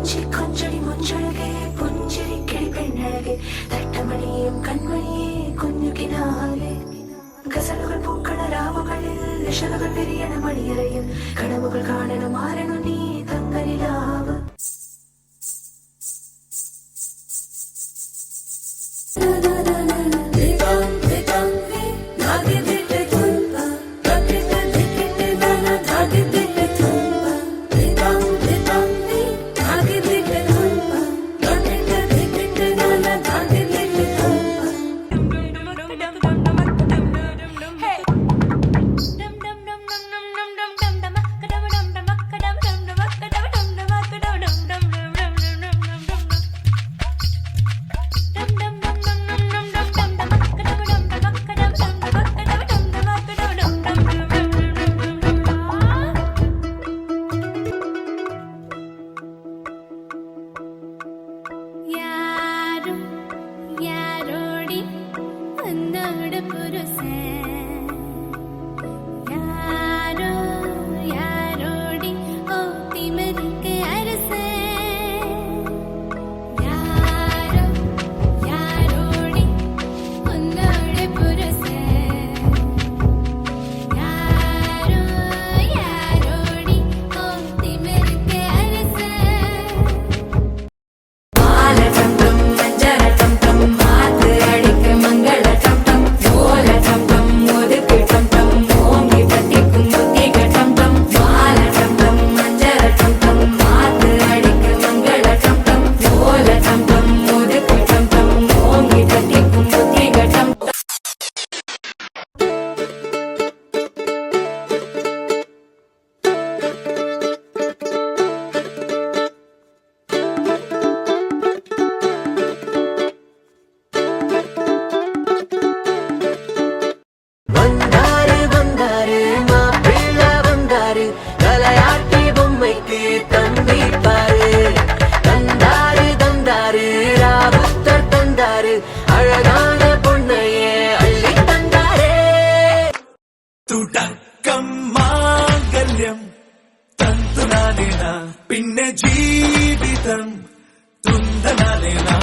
കൊഞ്ചി കൊഞ്ചടി മുഞ്ചൊഴുകെ പുഞ്ചിരിക്കിളി പെണ്ണഴകെ തട്ടമണിയും കൺമണിയെ കുഞ്ഞുകിനാലെ ഗസലുകൾ പൂക്കണ രാവുകളിൽ നിഴലുകൾ വിരിയണ മണിയറയിൽ കനവുകൾ കാണണം മാറണു നീ തങ്കരിലാവ് அழகான பொண்ணையே அள்ளி தந்தாரே துடக்கம் மாங்கல்யம் தந்துனாலேனா பின்ன ஜீவிதம் துந்தனாலேனா